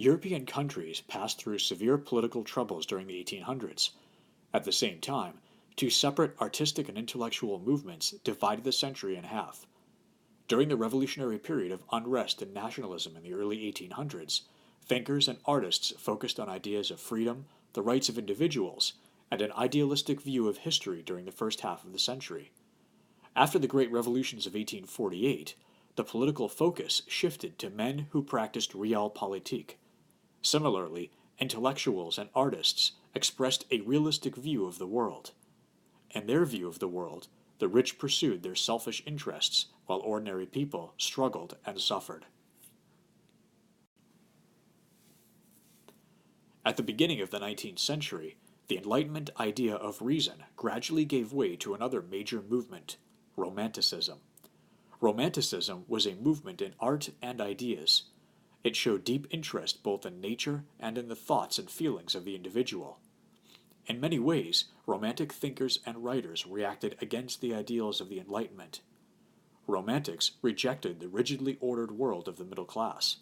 European countries passed through severe political troubles during the 1800s. At the same time, two separate artistic and intellectual movements divided the century in half. During the revolutionary period of unrest and nationalism in the early 1800s, thinkers and artists focused on ideas of freedom, the rights of individuals, and an idealistic view of history during the first half of the century. After the Great Revolutions of 1848, the political focus shifted to men who practiced realpolitik. Similarly, intellectuals and artists expressed a realistic view of the world. In their view of the world, the rich pursued their selfish interests, while ordinary people struggled and suffered. At the beginning of the 19th century, the Enlightenment idea of reason gradually gave way to another major movement, Romanticism. Romanticism was a movement in art and ideas. It showed deep interest both in nature and in the thoughts and feelings of the individual. In many ways, Romantic thinkers and writers reacted against the ideals of the Enlightenment. Romantics rejected the rigidly ordered world of the middle class.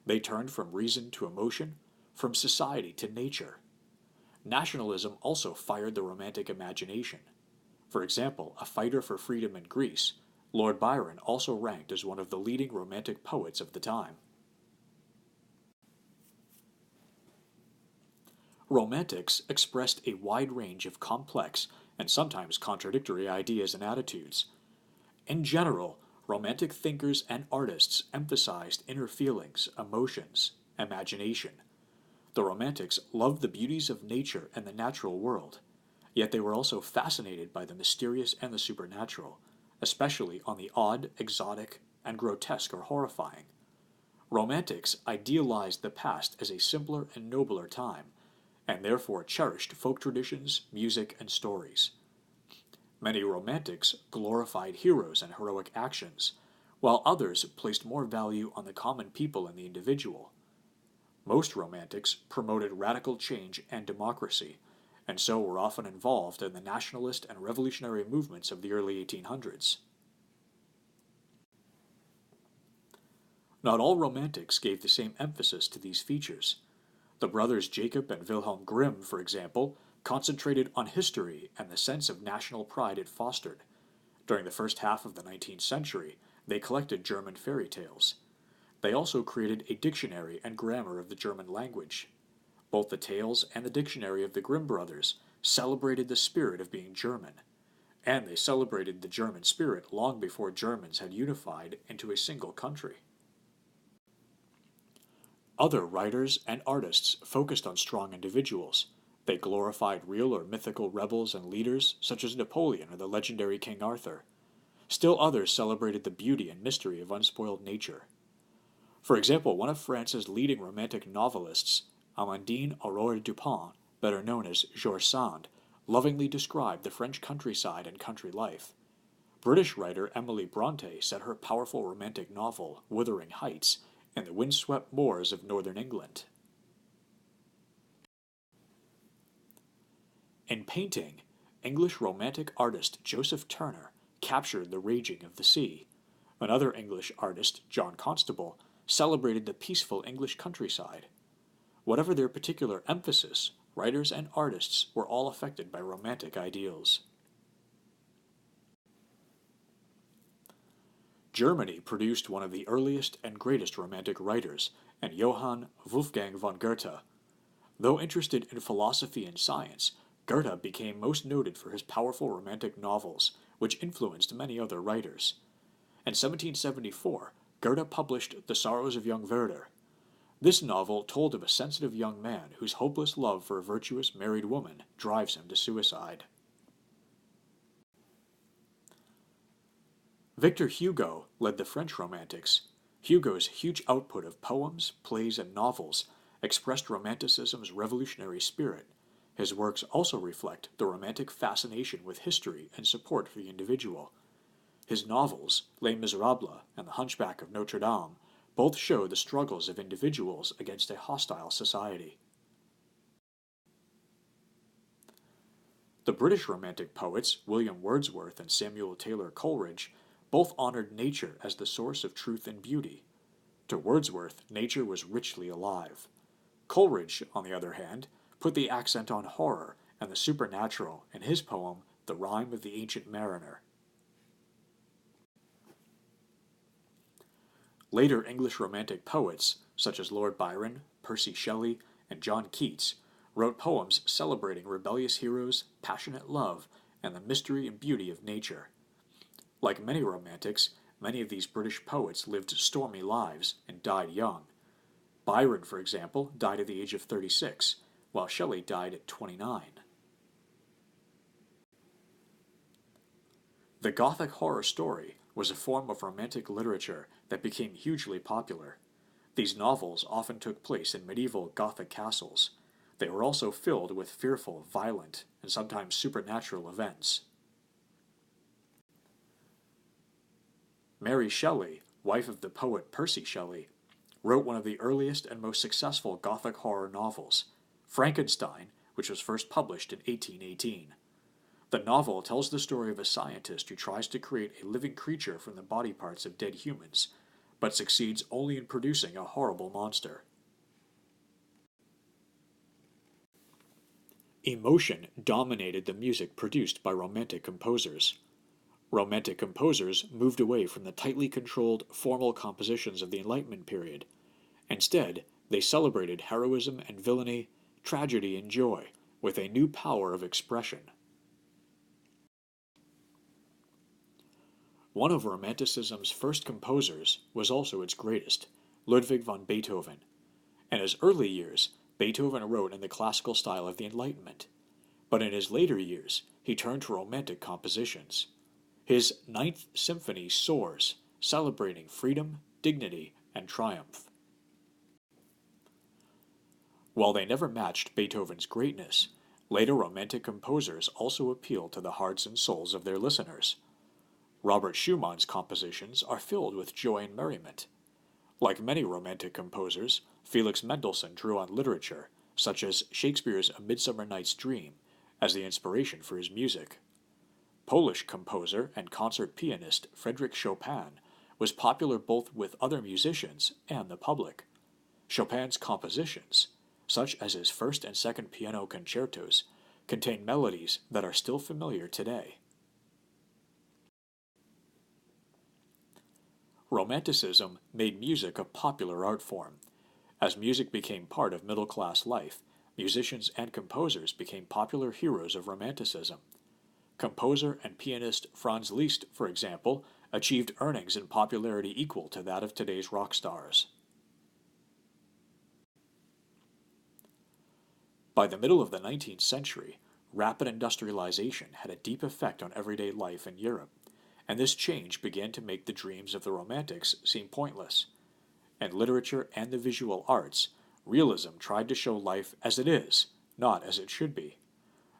They turned from reason to emotion, from society to nature. Nationalism also fired the Romantic imagination. For example, a fighter for freedom in Greece, Lord Byron also ranked as one of the leading Romantic poets of the time. Romantics expressed a wide range of complex and sometimes contradictory ideas and attitudes. In general, Romantic thinkers and artists emphasized inner feelings, emotions, imagination. The Romantics loved the beauties of nature and the natural world, yet they were also fascinated by the mysterious and the supernatural, especially on the odd, exotic, and grotesque or horrifying. Romantics idealized the past as a simpler and nobler time, and therefore cherished folk traditions, music, and stories. Many Romantics glorified heroes and heroic actions, while others placed more value on the common people and the individual. Most Romantics promoted radical change and democracy, and so were often involved in the nationalist and revolutionary movements of the early 1800s. Not all Romantics gave the same emphasis to these features. The brothers Jacob and Wilhelm Grimm, for example, concentrated on history and the sense of national pride it fostered. During the first half of the 19th century, they collected German fairy tales. They also created a dictionary and grammar of the German language. Both the tales and the dictionary of the Grimm brothers celebrated the spirit of being German, and they celebrated the German spirit long before Germans had unified into a single country. Other writers and artists focused on strong individuals. They glorified real or mythical rebels and leaders such as Napoleon or the legendary King Arthur. Still others celebrated the beauty and mystery of unspoiled nature. For example, one of France's leading Romantic novelists, Amandine Aurore Dupin, better known as George Sand, lovingly described the French countryside and country life. British writer Emily Bronte set her powerful romantic novel, Wuthering Heights, in the windswept moors of northern England. In painting, English Romantic artist Joseph Turner captured the raging of the sea. Another English artist, John Constable, celebrated the peaceful English countryside. Whatever their particular emphasis, writers and artists were all affected by Romantic ideals. Germany produced one of the earliest and greatest Romantic writers, and Johann Wolfgang von Goethe. Though interested in philosophy and science, Goethe became most noted for his powerful Romantic novels, which influenced many other writers. In 1774, Goethe published The Sorrows of Young Werther. This novel told of a sensitive young man whose hopeless love for a virtuous married woman drives him to suicide. Victor Hugo led the French Romantics. Hugo's huge output of poems, plays, and novels expressed Romanticism's revolutionary spirit. His works also reflect the Romantic fascination with history and support for the individual. His novels, Les Miserables and The Hunchback of Notre Dame, both show the struggles of individuals against a hostile society. The British Romantic poets, William Wordsworth and Samuel Taylor Coleridge, both honored nature as the source of truth and beauty. To Wordsworth, nature was richly alive. Coleridge, on the other hand, put the accent on horror and the supernatural in his poem The Rime of the Ancient Mariner. Later English Romantic poets, such as Lord Byron, Percy Shelley, and John Keats, wrote poems celebrating rebellious heroes, passionate love, and the mystery and beauty of nature. Like many romantics, many of these British poets lived stormy lives and died young. Byron, for example, died at the age of 36, while Shelley died at 29. The Gothic horror story was a form of romantic literature that became hugely popular. These novels often took place in medieval Gothic castles. They were also filled with fearful, violent, and sometimes supernatural events. Mary Shelley, wife of the poet Percy Shelley, wrote one of the earliest and most successful Gothic horror novels, Frankenstein, which was first published in 1818. The novel tells the story of a scientist who tries to create a living creature from the body parts of dead humans, but succeeds only in producing a horrible monster. Emotion dominated the music produced by Romantic composers. Romantic composers moved away from the tightly controlled, formal compositions of the Enlightenment period. Instead, they celebrated heroism and villainy, tragedy and joy, with a new power of expression. One of Romanticism's first composers was also its greatest, Ludwig van Beethoven. In his early years, Beethoven wrote in the classical style of the Enlightenment, but in his later years, he turned to Romantic compositions. His Ninth Symphony soars, celebrating freedom, dignity, and triumph. While they never matched Beethoven's greatness, later Romantic composers also appealed to the hearts and souls of their listeners. Robert Schumann's compositions are filled with joy and merriment. Like many Romantic composers, Felix Mendelssohn drew on literature, such as Shakespeare's A Midsummer Night's Dream, as the inspiration for his music. Polish composer and concert pianist Frédéric Chopin was popular both with other musicians and the public. Chopin's compositions, such as his first and second piano concertos, contain melodies that are still familiar today. Romanticism made music a popular art form. As music became part of middle-class life, musicians and composers became popular heroes of Romanticism. Composer and pianist Franz Liszt, for example, achieved earnings and popularity equal to that of today's rock stars. By the middle of the 19th century, rapid industrialization had a deep effect on everyday life in Europe, and this change began to make the dreams of the Romantics seem pointless. In literature and the visual arts, realism tried to show life as it is, not as it should be.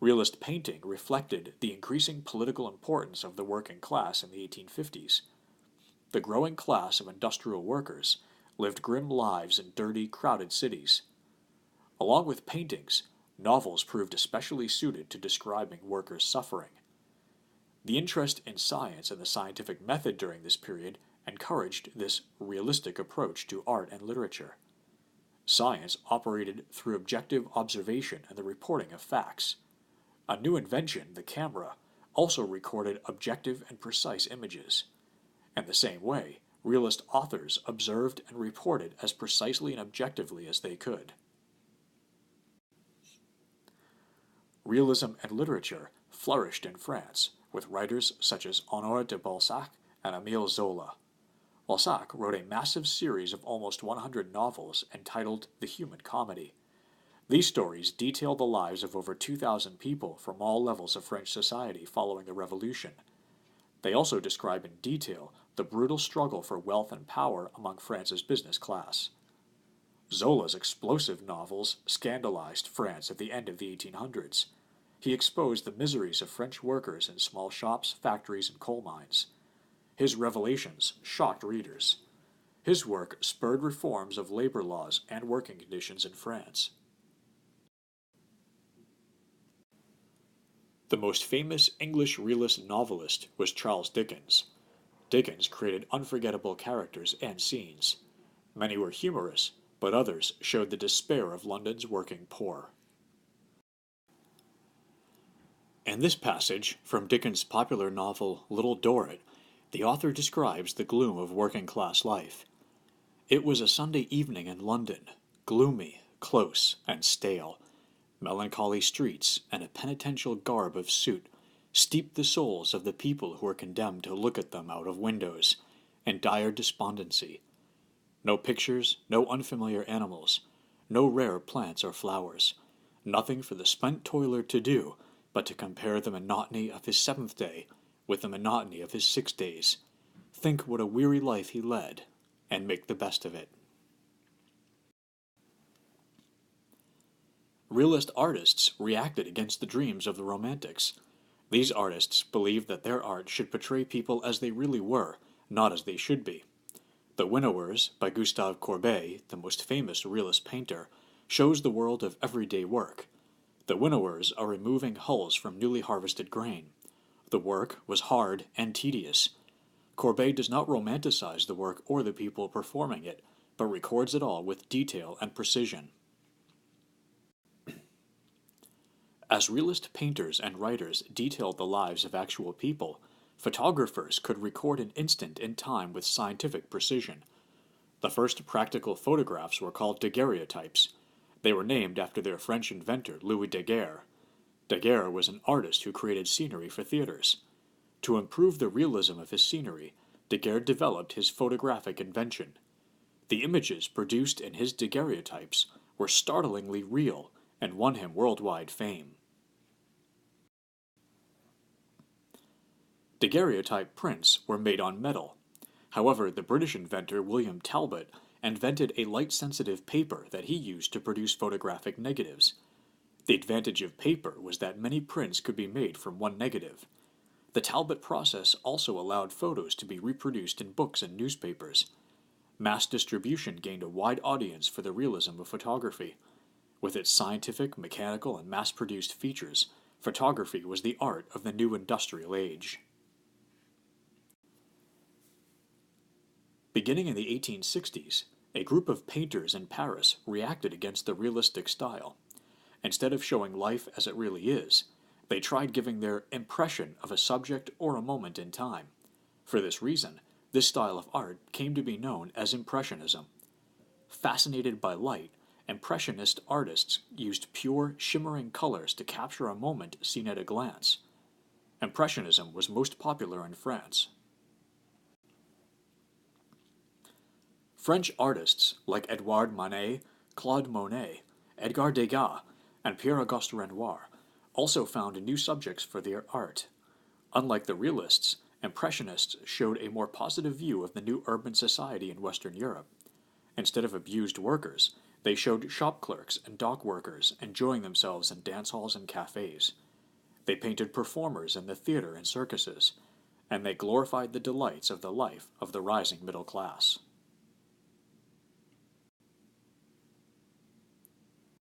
Realist painting reflected the increasing political importance of the working class in the 1850s. The growing class of industrial workers lived grim lives in dirty, crowded cities. Along with paintings, novels proved especially suited to describing workers' suffering. The interest in science and the scientific method during this period encouraged this realistic approach to art and literature. Science operated through objective observation and the reporting of facts. A new invention, the camera, also recorded objective and precise images. In the same way, realist authors observed and reported as precisely and objectively as they could. Realism and literature flourished in France, with writers such as Honoré de Balzac and Émile Zola. Balzac wrote a massive series of almost 100 novels entitled The Human Comedy. These stories detail the lives of over 2,000 people from all levels of French society following the Revolution. They also describe in detail the brutal struggle for wealth and power among France's business class. Zola's explosive novels scandalized France at the end of the 1800s. He exposed the miseries of French workers in small shops, factories, and coal mines. His revelations shocked readers. His work spurred reforms of labor laws and working conditions in France. The most famous English realist novelist was Charles Dickens. Dickens created unforgettable characters and scenes. Many were humorous, but others showed the despair of London's working poor. In this passage, from Dickens' popular novel Little Dorrit, the author describes the gloom of working-class life. It was a Sunday evening in London, gloomy, close, and stale. Melancholy streets and a penitential garb of suit steeped the souls of the people who were condemned to look at them out of windows, in dire despondency. No pictures, no unfamiliar animals, no rare plants or flowers, nothing for the spent toiler to do but to compare the monotony of his 7th day with the monotony of his 6 days, think what a weary life he led, and make the best of it. Realist artists reacted against the dreams of the Romantics. These artists believed that their art should portray people as they really were, not as they should be. The Winnowers, by Gustave Courbet, the most famous realist painter, shows the world of everyday work. The winnowers are removing hulls from newly harvested grain. The work was hard and tedious. Courbet does not romanticize the work or the people performing it, but records it all with detail and precision. As realist painters and writers detailed the lives of actual people, photographers could record an instant in time with scientific precision. The first practical photographs were called daguerreotypes. They were named after their French inventor, Louis Daguerre. Daguerre was an artist who created scenery for theaters. To improve the realism of his scenery, Daguerre developed his photographic invention. The images produced in his daguerreotypes were startlingly real and won him worldwide fame. Daguerreotype prints were made on metal. However, the British inventor William Talbot invented a light-sensitive paper that he used to produce photographic negatives. The advantage of paper was that many prints could be made from one negative. The Talbot process also allowed photos to be reproduced in books and newspapers. Mass distribution gained a wide audience for the realism of photography. With its scientific, mechanical, and mass-produced features, photography was the art of the new industrial age. Beginning in the 1860s, a group of painters in Paris reacted against the realistic style. Instead of showing life as it really is, they tried giving their impression of a subject or a moment in time. For this reason, this style of art came to be known as Impressionism. Fascinated by light, Impressionist artists used pure, shimmering colors to capture a moment seen at a glance. Impressionism was most popular in France. French artists like Edouard Manet, Claude Monet, Edgar Degas, and Pierre-Auguste Renoir also found new subjects for their art. Unlike the realists, Impressionists showed a more positive view of the new urban society in Western Europe. Instead of abused workers, they showed shop clerks and dock workers enjoying themselves in dance halls and cafes. They painted performers in the theater and circuses, and they glorified the delights of the life of the rising middle class.